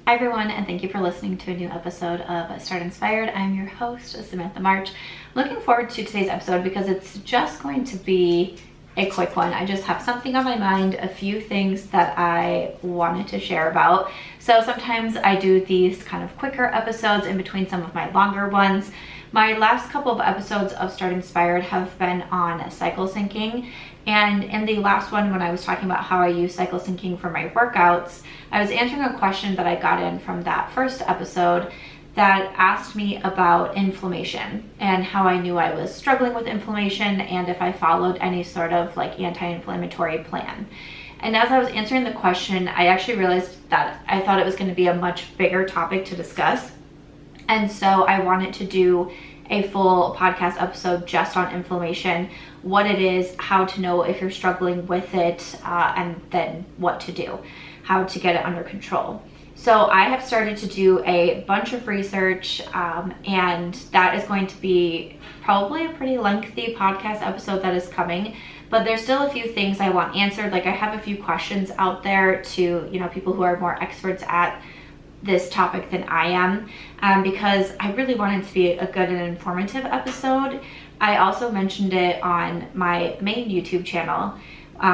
Hi everyone, and thank you for listening to a new episode of Start Inspired. I'm your host, Samantha March. Looking forward to today's episode because it's just going to be a quick one. I just have something on my mind, a few things that I wanted to share about. So sometimes I do these kind of quicker episodes in between some of my longer ones. My last couple of episodes of Start Inspired have been on cycle syncing. And in the last one, when I was talking about how I use cycle syncing for my workouts, I was answering a question that I got in from that first episode that asked me about inflammation and how I knew I was struggling with inflammation and if I followed any sort of like anti-inflammatory plan. And as I was answering the question, I actually realized that I thought it was going to be a much bigger topic to discuss. And so I wanted to do a full podcast episode just on inflammation, what it is, how to know if you're struggling with it, and then what to do, how to get it under control. So I have started to do a bunch of research, and that is going to be probably a pretty lengthy podcast episode that is coming, but there's still a few things I want answered. Like I have a few questions out there to, people who are more experts at this topic than I am, because I really want it to be a good and informative episode. I also mentioned it on my main YouTube channel,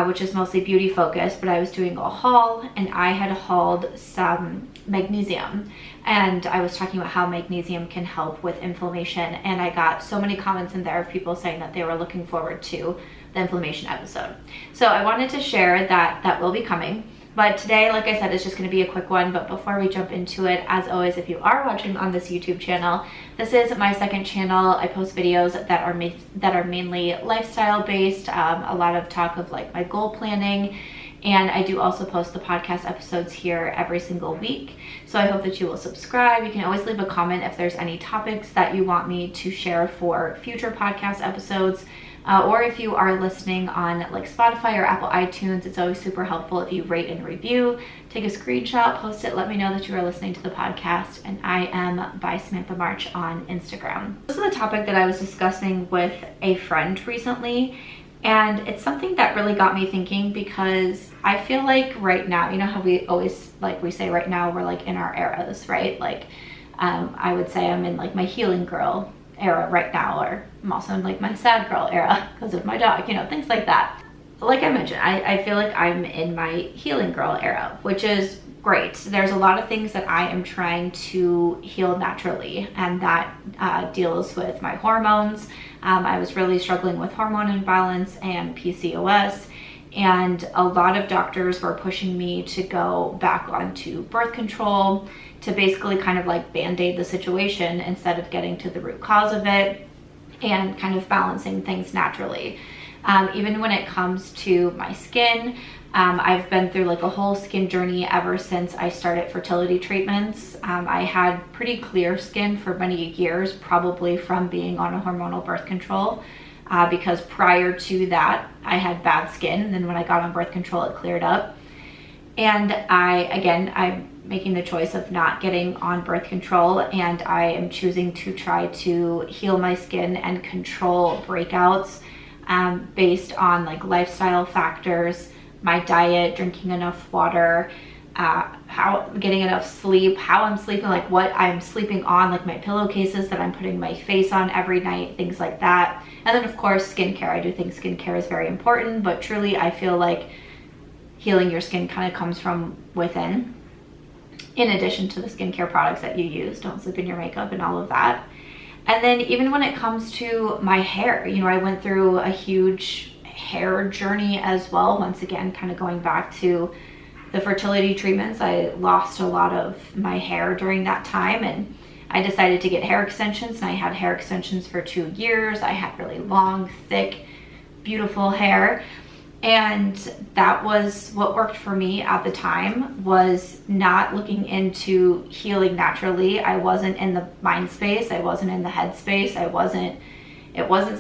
which is mostly beauty focused, but I was doing a haul and I had hauled some magnesium, and I was talking about how magnesium can help with inflammation, and I got so many comments in there of people saying that they were looking forward to the inflammation episode. So I wanted to share that will be coming. But today, like I said, it's just going to be a quick one. But before we jump into it, as always, if you are watching on this YouTube channel, this is my second channel. I post videos that are mainly lifestyle based, a lot of talk of like my goal planning, and I do also post the podcast episodes here every single week. So I hope that you will subscribe. You can always leave a comment if there's any topics that you want me to share for future podcast episodes. Or if you are listening on like Spotify or Apple iTunes, it's always super helpful if you rate and review, take a screenshot, post it, let me know that you are listening to the podcast. And I am by Samantha March on Instagram. This is a topic that I was discussing with a friend recently, and it's something that really got me thinking because I feel like right now, how we always we say right now we're like in our eras, right? Like I would say I'm in like my healing girl era right now, or I'm also in like my sad girl era because of my dog, things like that. Like I mentioned, I feel like I'm in my healing girl era, which is great. There's a lot of things that I am trying to heal naturally, and that deals with my hormones. I was really struggling with hormone imbalance and PCOS, and a lot of doctors were pushing me to go back onto birth control to basically kind of like band-aid the situation instead of getting to the root cause of it and kind of balancing things naturally. Even when it comes to my skin, I've been through like a whole skin journey ever since I started fertility treatments. I had pretty clear skin for many years, probably from being on a hormonal birth control, because prior to that I had bad skin, and then when I got on birth control it cleared up. And I'm making the choice of not getting on birth control, and I am choosing to try to heal my skin and control breakouts based on like lifestyle factors, my diet, drinking enough water, getting enough sleep, how I'm sleeping, like what I'm sleeping on, like my pillowcases that I'm putting my face on every night, things like that. And then of course skincare. I do think skincare is very important, but truly I feel like healing your skin kind of comes from within, in addition to the skincare products that you use. Don't sleep in your makeup and all of that. And then even when it comes to my hair, I went through a huge hair journey as well. Once again, kind of going back to the fertility treatments, I lost a lot of my hair during that time, and I decided to get hair extensions, and I had hair extensions for 2 years. I had really long, thick, beautiful hair. And that was what worked for me at the time, was not looking into healing naturally. I wasn't in the mind space. I wasn't in the head space. It wasn't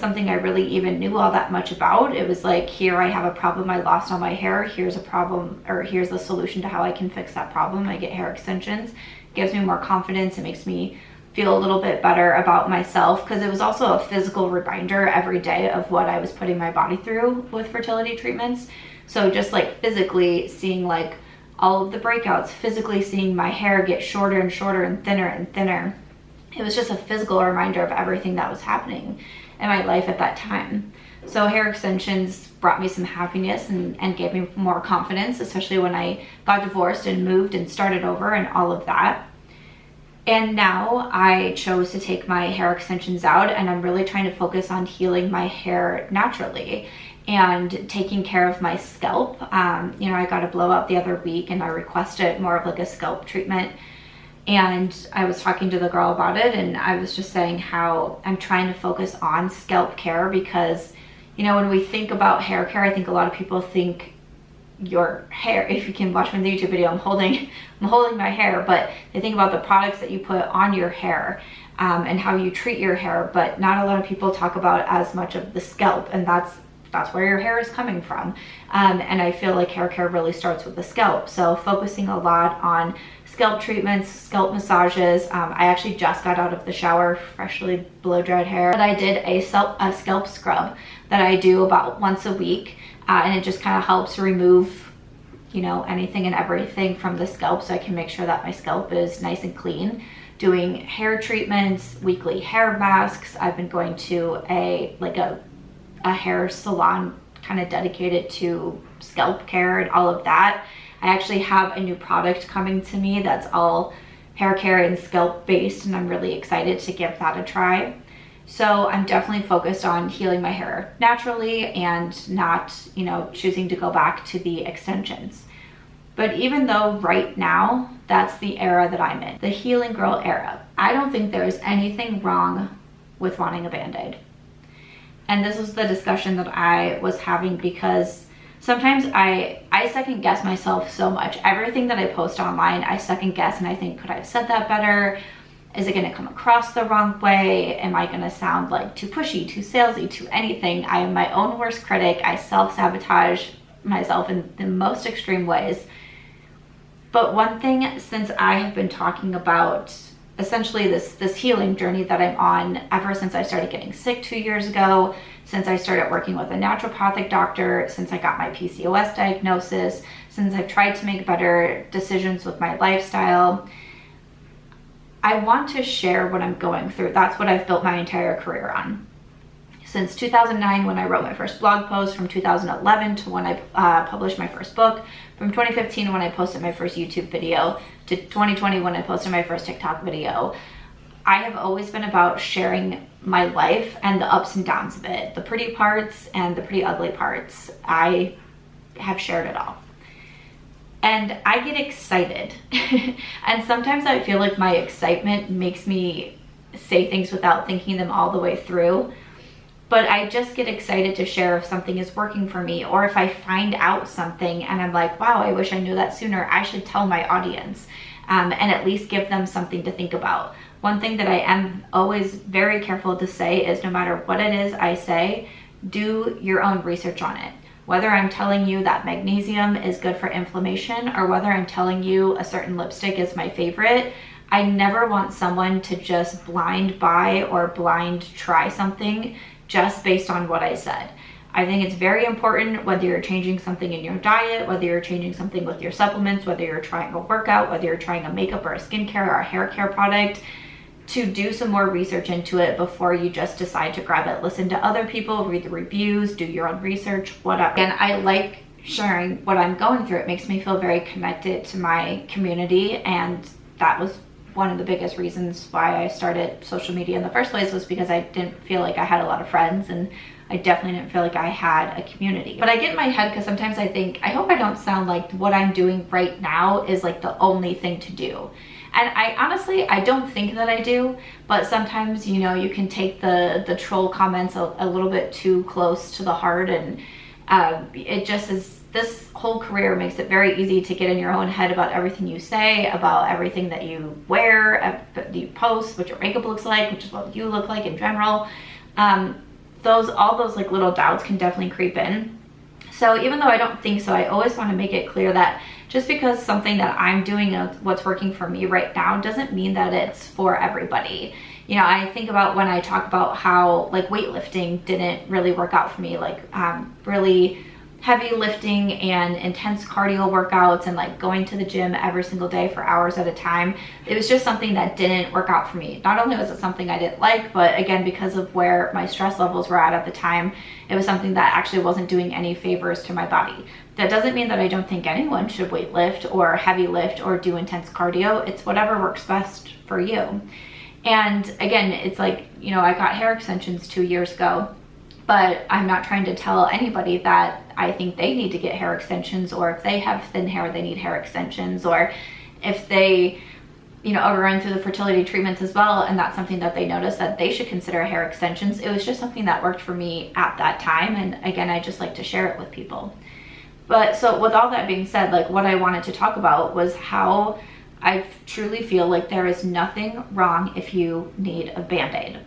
something I really even knew all that much about. It was like, here I have a problem. I lost all my hair. Here's a problem, or here's the solution to how I can fix that problem. I get hair extensions. It gives me more confidence. It makes me feel a little bit better about myself, because it was also a physical reminder every day of what I was putting my body through with fertility treatments. So just like physically seeing like all of the breakouts, physically seeing my hair get shorter and shorter and thinner. It was just a physical reminder of everything that was happening in my life at that time. So hair extensions brought me some happiness and gave me more confidence, especially when I got divorced and moved and started over and all of that. And now I chose to take my hair extensions out, and I'm really trying to focus on healing my hair naturally and taking care of my scalp. You know, I got a blowout the other week and I requested more of like a scalp treatment. And I was talking to the girl about it, and I was just saying how I'm trying to focus on scalp care because, you know, when we think about hair care, I think a lot of people think your hair, if you can watch my YouTube video, I'm holding my hair, but they think about the products that you put on your hair and how you treat your hair, but not a lot of people talk about as much of the scalp, and that's where your hair is coming from. And I feel like hair care really starts with the scalp. So focusing a lot on scalp treatments, scalp massages. I actually just got out of the shower, freshly blow dried hair, but I did a scalp scrub that I do about once a week. And it just kind of helps remove, you know, anything and everything from the scalp so I can make sure that my scalp is nice and clean. Doing hair treatments, weekly hair masks. I've been going to a hair salon kind of dedicated to scalp care and all of that. I actually have a new product coming to me that's all hair care and scalp based, and I'm really excited to give that a try. So I'm definitely focused on healing my hair naturally and not, you know, choosing to go back to the extensions. But even though right now that's the era that I'm in, the healing girl era, I don't think there's anything wrong with wanting a Band-Aid. And this was the discussion that I was having because sometimes I second guess myself so much. Everything that I post online, I second guess and I think, could I have said that better? Is it gonna come across the wrong way? Am I gonna sound like too pushy, too salesy, too anything? I am my own worst critic. I self-sabotage myself in the most extreme ways. But one thing, since I have been talking about essentially this healing journey that I'm on ever since I started getting sick 2 years ago, since I started working with a naturopathic doctor, since I got my PCOS diagnosis, since I've tried to make better decisions with my lifestyle, I want to share what I'm going through. That's what I've built my entire career on. Since 2009, when I wrote my first blog post, from 2011 to when I published my first book, from 2015 when I posted my first YouTube video, to 2020 when I posted my first TikTok video, I have always been about sharing my life and the ups and downs of it, the pretty parts and the pretty ugly parts. I have shared it all. And I get excited. And sometimes I feel like my excitement makes me say things without thinking them all the way through. But I just get excited to share if something is working for me, or if I find out something and I'm like, wow, I wish I knew that sooner. I should tell my audience and at least give them something to think about. One thing that I am always very careful to say is no matter what it is I say, do your own research on it. Whether I'm telling you that magnesium is good for inflammation or whether I'm telling you a certain lipstick is my favorite, I never want someone to just blind buy or blind try something just based on what I said. I think it's very important, whether you're changing something in your diet, whether you're changing something with your supplements, whether you're trying a workout, whether you're trying a makeup or a skincare or a hair care product, to do some more research into it before you just decide to grab it. Listen to other people, read the reviews, do your own research, whatever. And I like sharing what I'm going through. It makes me feel very connected to my community, and that was one of the biggest reasons why I started social media in the first place, was because I didn't feel like I had a lot of friends, and I definitely didn't feel like I had a community. But I get in my head because sometimes I think, I hope I don't sound like what I'm doing right now is like the only thing to do. And I honestly, I don't think that I do, but sometimes, you know, you can take the troll comments a little bit too close to the heart, and it just is, this whole career makes it very easy to get in your own head about everything you say, about everything that you wear, that you post, what your makeup looks like, which is what you look like in general. All those like little doubts can definitely creep in. So even though I don't think so, I always want to make it clear that just because something that I'm doing, what's working for me right now, doesn't mean that it's for everybody. You know, I think about when I talk about how like weightlifting didn't really work out for me, like really heavy lifting and intense cardio workouts and like going to the gym every single day for hours at a time, it was just something that didn't work out for me. Not only was it something I didn't like, but again, because of where my stress levels were at the time, it was something that actually wasn't doing any favors to my body. That doesn't mean that I don't think anyone should weight lift or heavy lift or do intense cardio. It's whatever works best for you. And again, it's like, you know, I got hair extensions 2 years ago, but I'm not trying to tell anybody that I think they need to get hair extensions, or if they have thin hair, they need hair extensions, or if they, you know, are going through the fertility treatments as well, and that's something that they notice that they should consider hair extensions. It was just something that worked for me at that time. And again, I just like to share it with people. But so with all that being said, like what I wanted to talk about was how I truly feel like there is nothing wrong if you need a Band-Aid,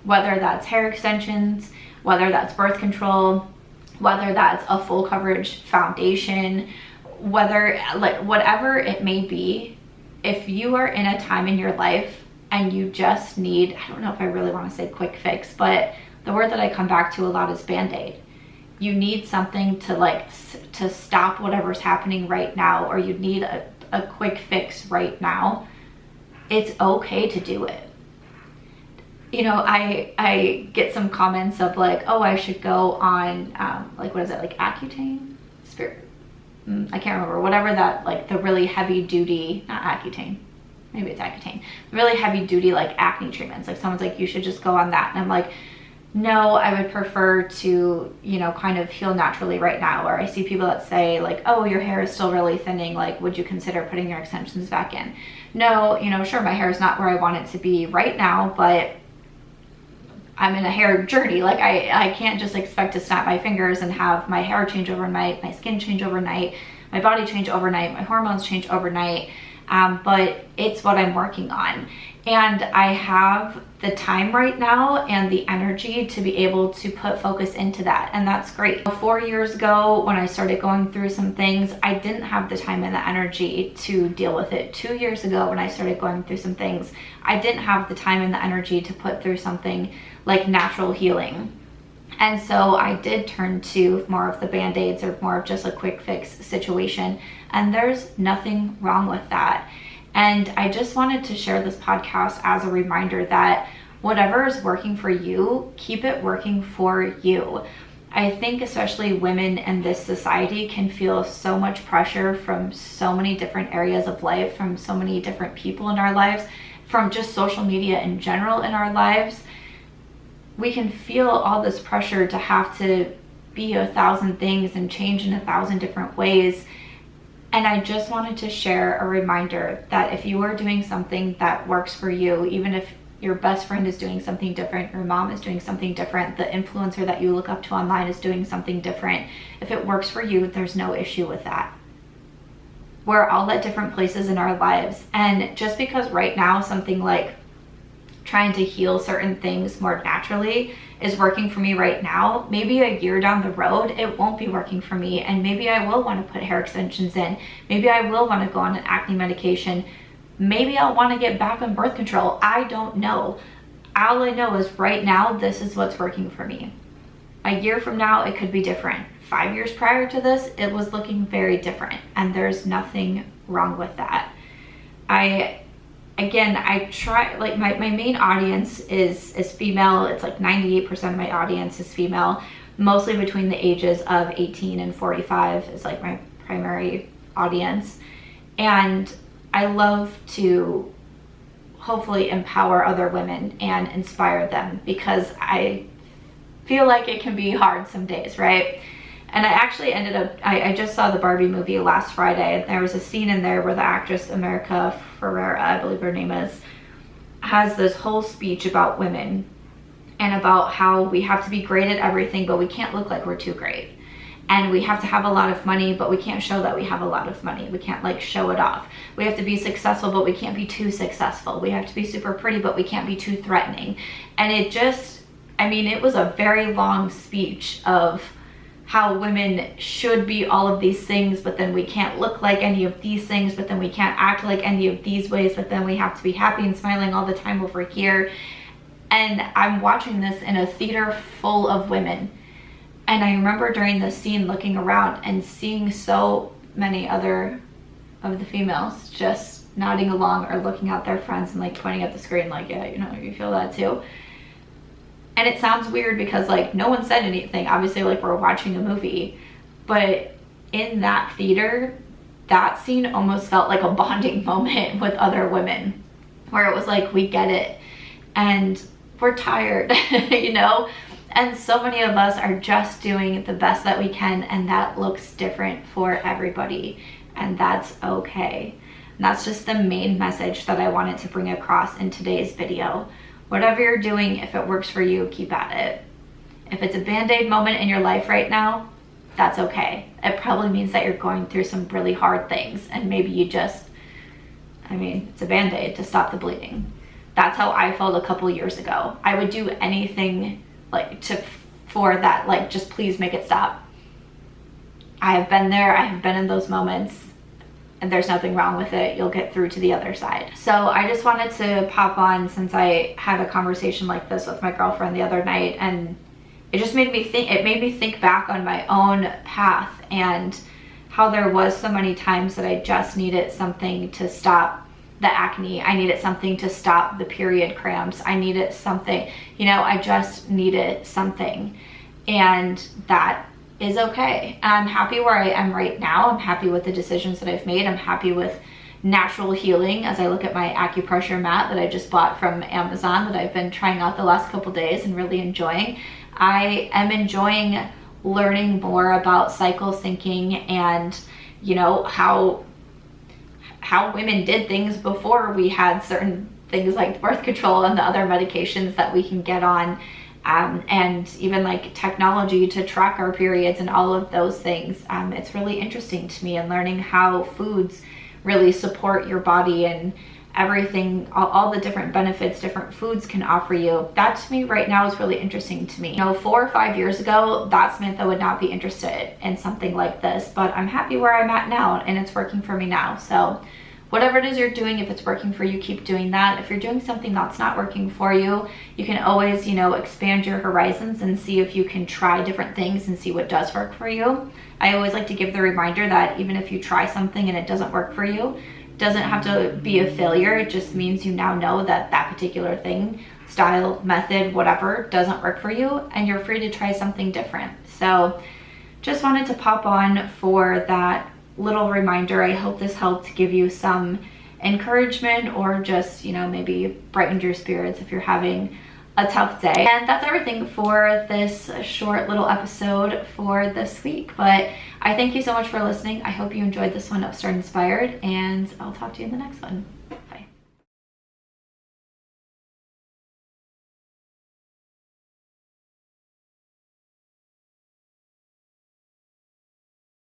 whether that's hair extensions, whether that's birth control, whether that's a full coverage foundation, whether like whatever it may be. If you are in a time in your life and you just need, I don't know if I really want to say quick fix, but the word that I come back to a lot is Band-Aid. You need something to like to stop whatever's happening right now, or you need a quick fix right now. It's okay to do it. You know, I get some comments of like, oh, I should go on like, what is it, like Accutane? I can't remember, whatever that, like the really heavy duty, not Accutane, maybe it's Accutane, really heavy duty like acne treatments. Like someone's like, you should just go on that. And I'm like, no, I would prefer to, you know, kind of heal naturally right now. Or I see people that say like, oh, your hair is still really thinning, like would you consider putting your extensions back in? No, you know, sure, my hair is not where I want it to be right now, but I'm in a hair journey. Like I can't just expect to snap my fingers and have my hair change overnight, my skin change overnight, my body change overnight, my hormones change overnight. But it's what I'm working on. And I have the time right now and the energy to be able to put focus into that. And that's great. 4 years ago, when I started going through some things, I didn't have the time and the energy to deal with it. 2 years ago, when I started going through some things, I didn't have the time and the energy to put through something like natural healing. And so I did turn to more of the Band-Aids or more of just a quick fix situation. And there's nothing wrong with that. And I just wanted to share this podcast as a reminder that whatever is working for you, keep it working for you. I think especially women in this society can feel so much pressure from so many different areas of life, from so many different people in our lives, from just social media in general in our lives. We can feel all this pressure to have to be 1,000 things and change in 1,000 different ways. And I just wanted to share a reminder that if you are doing something that works for you, even if your best friend is doing something different, your mom is doing something different, the influencer that you look up to online is doing something different, if it works for you, there's no issue with that. We're all at different places in our lives. And just because right now something like trying to heal certain things more naturally is working for me right now, maybe a year down the road it won't be working for me, and maybe I will want to put hair extensions in, maybe I will want to go on an acne medication, maybe I'll want to get back on birth control. I don't know. All I know is right now this is what's working for me. A year from now it could be different. 5 years prior to this it was looking very different, and there's nothing wrong with that. I try, like my main audience is female. It's like 98% of my audience is female, mostly between the ages of 18 and 45 is like my primary audience. And I love to hopefully empower other women and inspire them, because I feel like it can be hard some days, right? And I actually ended up, I just saw the Barbie movie last Friday. There was a scene in there where the actress America Ferrera, I believe her name is, has this whole speech about women and about how we have to be great at everything, but we can't look like we're too great. And we have to have a lot of money, but we can't show that we have a lot of money. We can't like show it off. We have to be successful, but we can't be too successful. We have to be super pretty, but we can't be too threatening. And it just, I mean, it was a very long speech of how women should be all of these things, but then we can't look like any of these things, but then we can't act like any of these ways, but then we have to be happy and smiling all the time over here. And I'm watching this in a theater full of women. And I remember during this scene looking around and seeing so many other of the females just nodding along or looking at their friends and like pointing at the screen like, yeah, you know, you feel that too. And it sounds weird because like no one said anything. Obviously, like we're watching a movie, but in that theater, that scene almost felt like a bonding moment with other women, where it was like, we get it and we're tired, you know? And so many of us are just doing the best that we can, and that looks different for everybody, and that's okay. And that's just the main message that I wanted to bring across in today's video. Whatever you're doing, if it works for you, keep at it. If it's a Band-Aid moment in your life right now, that's okay. It probably means that you're going through some really hard things, and maybe you just, I mean, it's a Band-Aid to stop the bleeding. That's how I felt a couple years ago. I would do anything like for that, like, just please make it stop. I have been there, I have been in those moments, and there's nothing wrong with it. You'll get through to the other side. So I just wanted to pop on, since I had a conversation like this with my girlfriend the other night, and it just made me think, it made me think back on my own path and how there was so many times that I just needed something to stop the acne. I needed something to stop the period cramps. I needed something, you know, I just needed something, and that is okay. I'm happy where I am right now. I'm happy with the decisions that I've made. I'm happy with natural healing as I look at my acupressure mat that I just bought from Amazon that I've been trying out the last couple days and really enjoying. I am enjoying learning more about cycle syncing and, you know, how women did things before we had certain things like birth control and the other medications that we can get on, and even like technology to track our periods and all of those things. It's really interesting to me, and learning how foods really support your body and everything, all the different benefits different foods can offer you. That to me right now is really interesting to me. You know, 4 or 5 years ago, that Samantha would not be interested in something like this, but I'm happy where I'm at now, and it's working for me now. So whatever it is you're doing, if it's working for you, keep doing that. If you're doing something that's not working for you, you can always, you know, expand your horizons and see if you can try different things and see what does work for you. I always like to give the reminder that even if you try something and it doesn't work for you, it doesn't have to be a failure. It just means you now know that that particular thing, style, method, whatever, doesn't work for you, and you're free to try something different. So just wanted to pop on for that little reminder. I hope this helped give you some encouragement, or just, you know, maybe brightened your spirits if you're having a tough day. And that's everything for this short little episode for this week. But I thank you so much for listening. I hope you enjoyed this one of Start Inspired, and I'll talk to you in the next one.